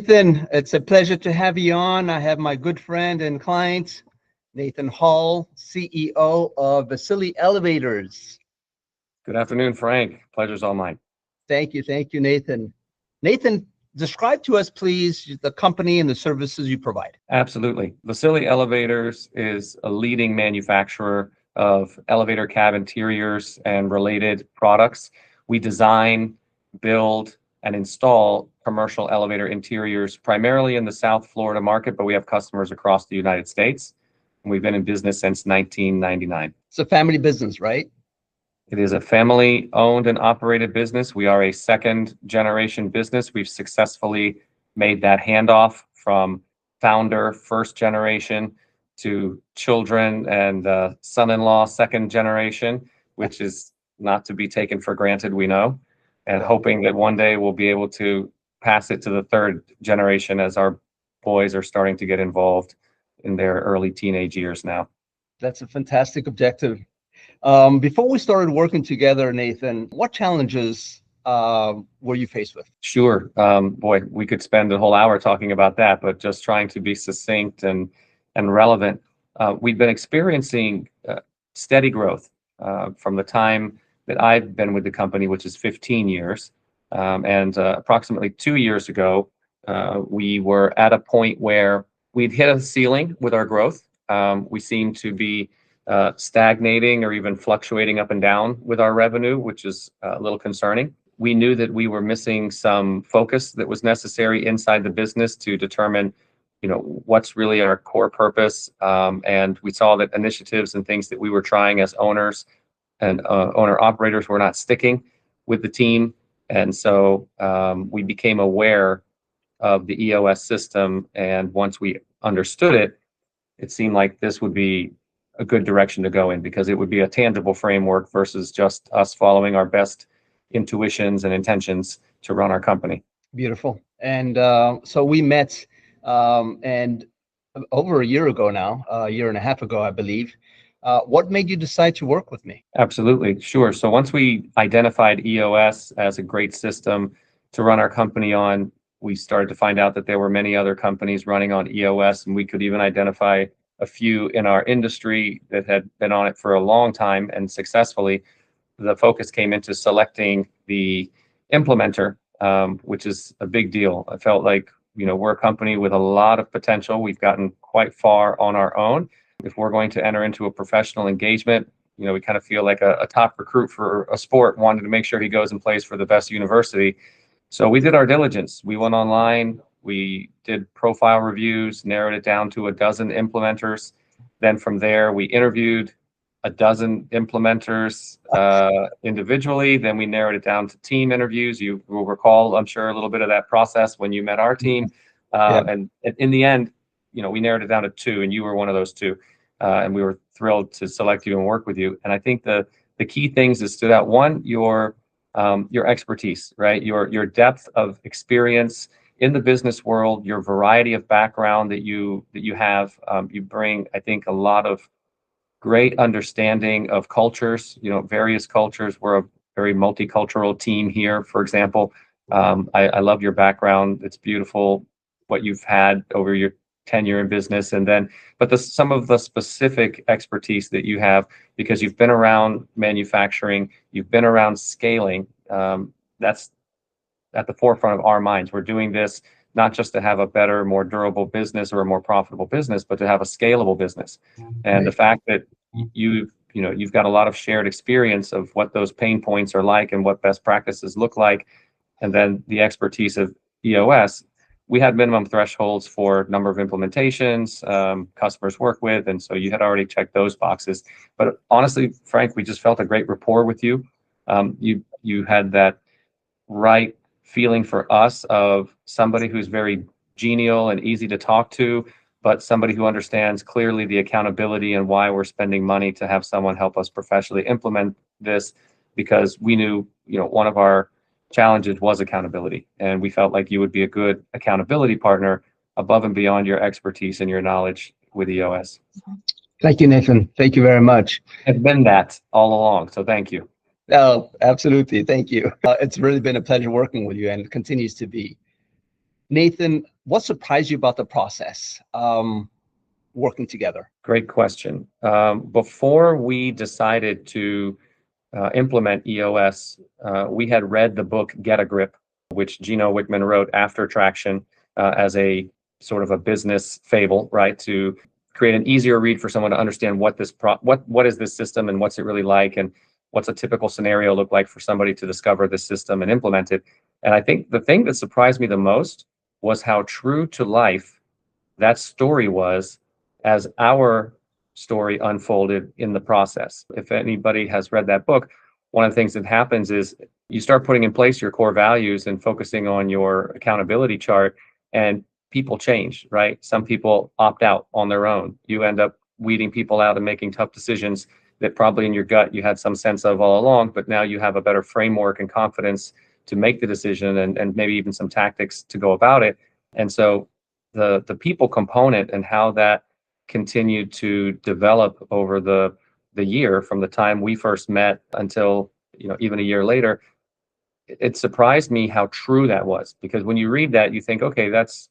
Nathan, it's a pleasure to have you on. I have my good friend and client, Nathan Hall, CEO of Vasile Elevators. Good afternoon, Frank. Pleasure's all mine. Thank you, Nathan. Nathan, describe to us, please, the company and the services you provide. Absolutely. Vasile Elevators is a leading manufacturer of elevator cab interiors and related products. We design, build, and install commercial elevator interiors primarily in the South Florida market, but we have customers across the United States. And we've been in business since 1999. It's a family business, right? It is a family-owned and operated business. We are a second-generation business. We've successfully made that handoff from founder, first generation, to children and son-in-law, second generation, which is not to be taken for granted, we know, and hoping that one day we'll be able to pass it to the third generation as our boys are starting to get involved in their early teenage years now. That's a fantastic objective. Before we started working together, Nathan, what challenges were you faced with? Sure. Boy, we could spend a whole hour talking about that, but just trying to be succinct and relevant. We've been experiencing steady growth from the time that I've been with the company, which is 15 years. And approximately 2 years ago, we were at a point where we'd hit a ceiling with our growth. We seemed to be stagnating or even fluctuating up and down with our revenue, which is a little concerning. We knew that we were missing some focus that was necessary inside the business to determine, what's really our core purpose. And we saw that initiatives and things that we were trying as owners and owner operators were not sticking with the team. And so we became aware of the EOS system. And once we understood it, it seemed like this would be a good direction to go in, because it would be a tangible framework versus just us following our best intuitions and intentions to run our company. Beautiful. And so we met and over a year ago now, a year and a half ago, I believe. What made you decide to work with me? Absolutely. Sure. So once we identified EOS as a great system to run our company on, we started to find out that there were many other companies running on EOS, and we could even identify a few in our industry that had been on it for a long time and successfully. The focus came into selecting the implementer, which is a big deal. I felt like, we're a company with a lot of potential. We've gotten quite far on our own. If we're going to enter into a professional engagement, we kind of feel like a top recruit for a sport wanted to make sure he goes and plays for the best university. So we did our diligence. We went online. We did profile reviews, narrowed it down to a dozen implementers. Then from there, we interviewed a dozen implementers individually. Then we narrowed it down to team interviews. You will recall, I'm sure, a little bit of that process when you met our team. And in the end, we narrowed it down to 2, and you were one of those 2. And we were thrilled to select you and work with you. And I think the key things that stood out: one, your expertise, right? Your depth of experience in the business world, your variety of background that you have. You bring, I think, a lot of great understanding of cultures, various cultures. We're a very multicultural team here, for example. I love your background. It's beautiful what you've had over your tenure in business. And then, but some of the specific expertise that you have, because you've been around manufacturing, you've been around scaling, that's at the forefront of our minds. We're doing this not just to have a better, more durable business or a more profitable business, but to have a scalable business. And the fact that you've got a lot of shared experience of what those pain points are like and what best practices look like, and then the expertise of EOS. We had minimum thresholds for number of implementations customers work with, and so you had already checked those boxes. But honestly, Frank, we just felt a great rapport with you. You had that right feeling for us of somebody who's very genial and easy to talk to, but somebody who understands clearly the accountability and why we're spending money to have someone help us professionally implement this, because we knew, one of our challenges was accountability, and we felt like you would be a good accountability partner above and beyond your expertise and your knowledge with EOS. Thank you, Nathan. Thank you very much. It's been that all along, so thank you. Oh, absolutely. Thank you. It's really been a pleasure working with you, and it continues to be. Nathan, what surprised you about the process working together? Great question. Before we decided to implement EOS, we had read the book Get a Grip, which Gino Wickman wrote after Traction as a sort of a business fable, right? To create an easier read for someone to understand what what is this system and what's it really like, and what's a typical scenario look like for somebody to discover this system and implement it. And I think the thing that surprised me the most was how true to life that story was as our story unfolded in the process. If anybody has read that book, one of the things that happens is you start putting in place your core values and focusing on your accountability chart, and people change, right? Some people opt out on their own. You end up weeding people out and making tough decisions that probably in your gut you had some sense of all along, but now you have a better framework and confidence to make the decision, and maybe even some tactics to go about it. And so the people component and how that continued to develop over the year from the time we first met until, even a year later, it surprised me how true that was. Because when you read that, you think, okay, that's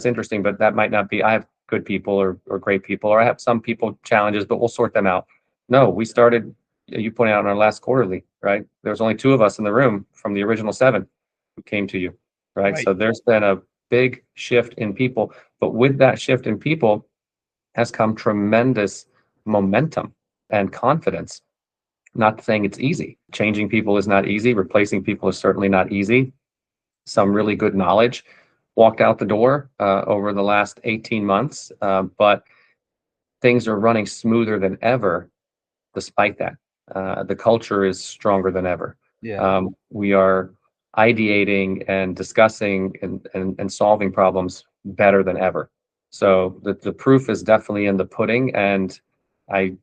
interesting, but that might not be. I have good people or great people, or I have some people challenges, but we'll sort them out. No, we started, you pointed out in our last quarterly, right? There was only 2 of us in the room from the original 7 who came to you, right? Right. So there's been a big shift in people, but with that shift in people has come tremendous momentum and confidence. Not saying it's easy. Changing people is not easy. Replacing people is certainly not easy. Some really good knowledge walked out the door over the last 18 months, but things are running smoother than ever despite that. The culture is stronger than ever. Yeah. We are ideating and discussing and solving problems better than ever. So the proof is definitely in the pudding, and I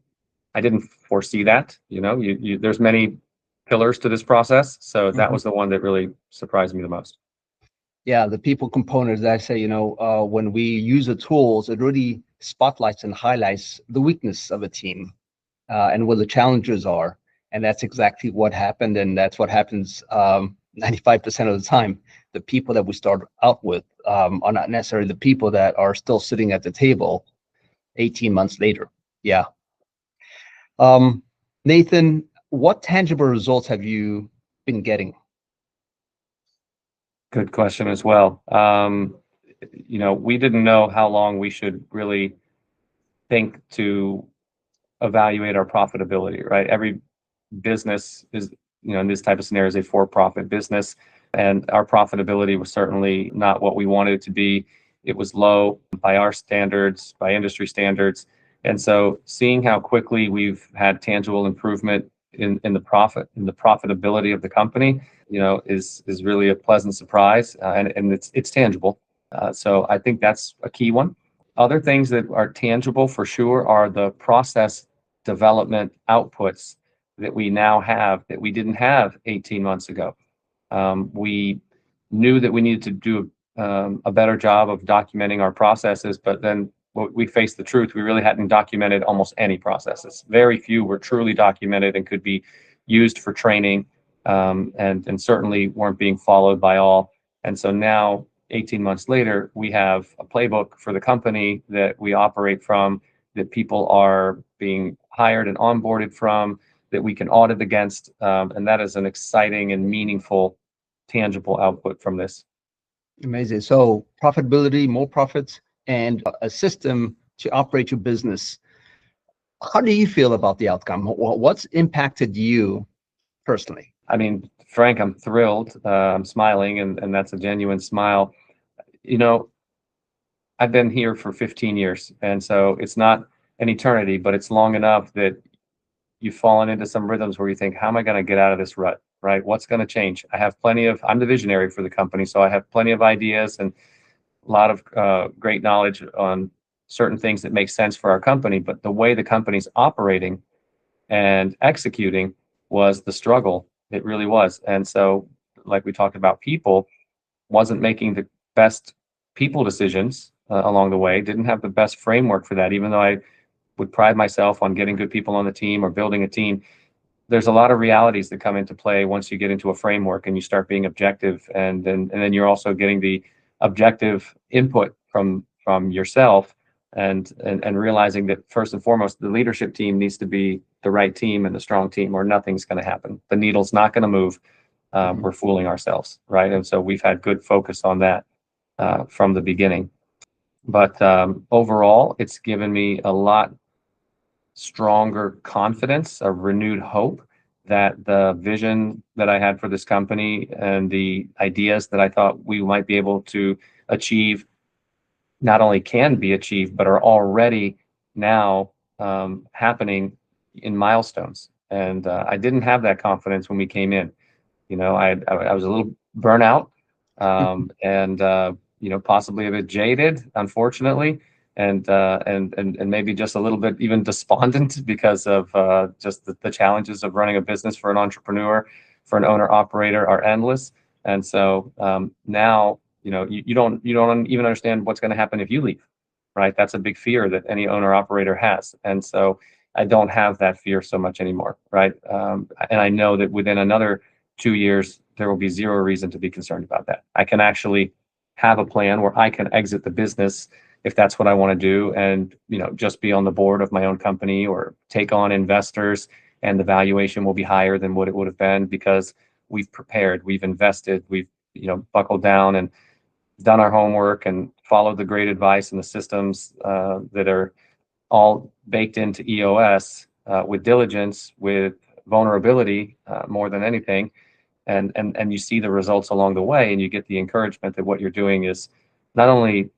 didn't foresee that. There's many pillars to this process, so that Mhm. was the one that really surprised me the most. Yeah, the people component, as I say, when we use the tools, it really spotlights and highlights the weakness of a team and what the challenges are. And that's exactly what happened. And that's what happens 95% of the time. The people that we start out with are not necessarily the people that are still sitting at the table 18 months later. Yeah. Nathan, what tangible results have you been getting? Good question as well. We didn't know how long we should really think to evaluate our profitability, right? Every business is, in this type of scenario, is a for-profit business, and our profitability was certainly not what we wanted it to be. It was low by our standards, by industry standards. And so seeing how quickly we've had tangible improvement in the profitability of the company, is really a pleasant surprise, and it's tangible. So I think that's a key one. Other things that are tangible for sure are the process development outputs that we now have that we didn't have 18 months ago. We knew that we needed to do a better job of documenting our processes, but then we faced the truth. We really hadn't documented almost any processes. Very few were truly documented and could be used for training, and certainly weren't being followed by all. And so now, 18 months later, we have a playbook for the company that we operate from, that people are being hired and onboarded from, that we can audit against. And that is an exciting and meaningful, tangible output from this. Amazing. So profitability, more profits, and a system to operate your business. How do you feel about the outcome? What's impacted you personally? I mean, Frank, I'm thrilled. I'm smiling, and that's a genuine smile. I've been here for 15 years, and so it's not an eternity, but it's long enough that you've fallen into some rhythms where you think, how am I going to get out of this rut, right? What's going to change? I'm the visionary for the company, so I have plenty of ideas and a lot of great knowledge on certain things that make sense for our company. But the way the company's operating and executing was the struggle. It really was. And so, like we talked about, people wasn't making the best people decisions along the way, didn't have the best framework for that, even though I would pride myself on getting good people on the team or building a team. There's a lot of realities that come into play once you get into a framework and you start being objective, and then you're also getting the objective input from yourself, and realizing that first and foremost, the leadership team needs to be the right team and the strong team, or nothing's going to happen. The needle's not going to move. We're fooling ourselves, right? And so we've had good focus on that from the beginning. But overall, it's given me a lot stronger confidence, a renewed hope that the vision that I had for this company and the ideas that I thought we might be able to achieve not only can be achieved, but are already now happening in milestones. And I didn't have that confidence when we came in. I was a little burnout, and possibly a bit jaded, unfortunately, and maybe just a little bit even despondent because of just the challenges of running a business for an entrepreneur, for an owner operator, are endless. And so now, you don't even understand what's going to happen if you leave, right? That's a big fear that any owner operator has. And so I don't have that fear so much anymore, right? And I know that within another 2 years, there will be zero reason to be concerned about that. I can actually have a plan where I can exit the business if that's what I want to do, and just be on the board of my own company or take on investors, and the valuation will be higher than what it would have been because we've prepared, we've invested, we've buckled down and done our homework and followed the great advice and the systems that are all baked into EOS with diligence, with vulnerability more than anything. And you see the results along the way, and you get the encouragement that what you're doing is not only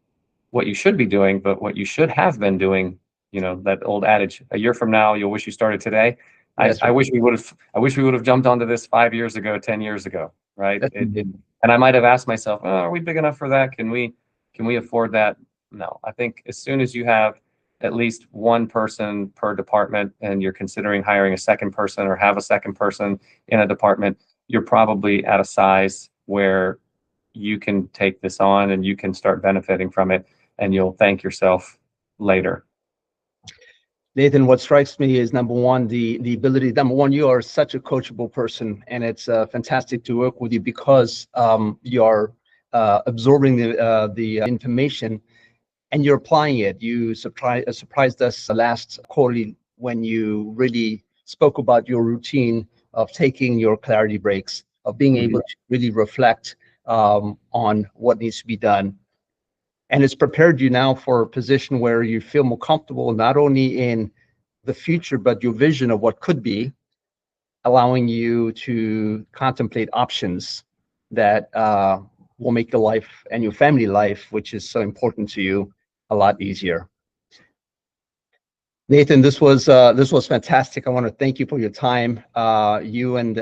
what you should be doing, but what you should have been doing. That old adage, a year from now, you'll wish you started today. That's I right. wish we would have jumped onto this 5 years ago, 10 years ago, right? That's And I might have asked myself, oh, are we big enough for that? Can we afford that? No, I think as soon as you have at least one person per department, and you're considering hiring a second person or have a second person in a department, you're probably at a size where you can take this on and you can start benefiting from it, and you'll thank yourself later. Nathan, what strikes me is number one, the ability. Number one, you are such a coachable person, and it's fantastic to work with you because you're absorbing the information and you're applying it. You surprised us last quarterly when you really spoke about your routine of taking your clarity breaks, of being able to really reflect on what needs to be done. And it's prepared you now for a position where you feel more comfortable, not only in the future, but your vision of what could be, allowing you to contemplate options that will make your life and your family life, which is so important to you, a lot easier. Nathan, this was fantastic. I want to thank you for your time. You and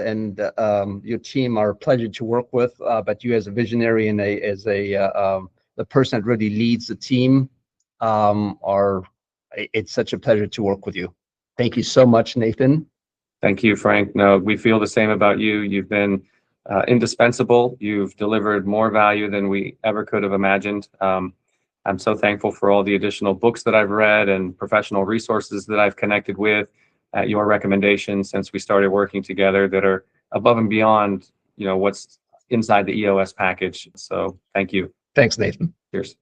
your team are a pleasure to work with. But you, as a visionary and as the person that really leads the team, it's such a pleasure to work with you. Thank you so much, Nathan. Thank you, Frank. No, we feel the same about you. You've been indispensable. You've delivered more value than we ever could have imagined. I'm so thankful for all the additional books that I've read and professional resources that I've connected with at your recommendations since we started working together, that are above and beyond, what's inside the EOS package. So thank you. Thanks, Nathan. Cheers.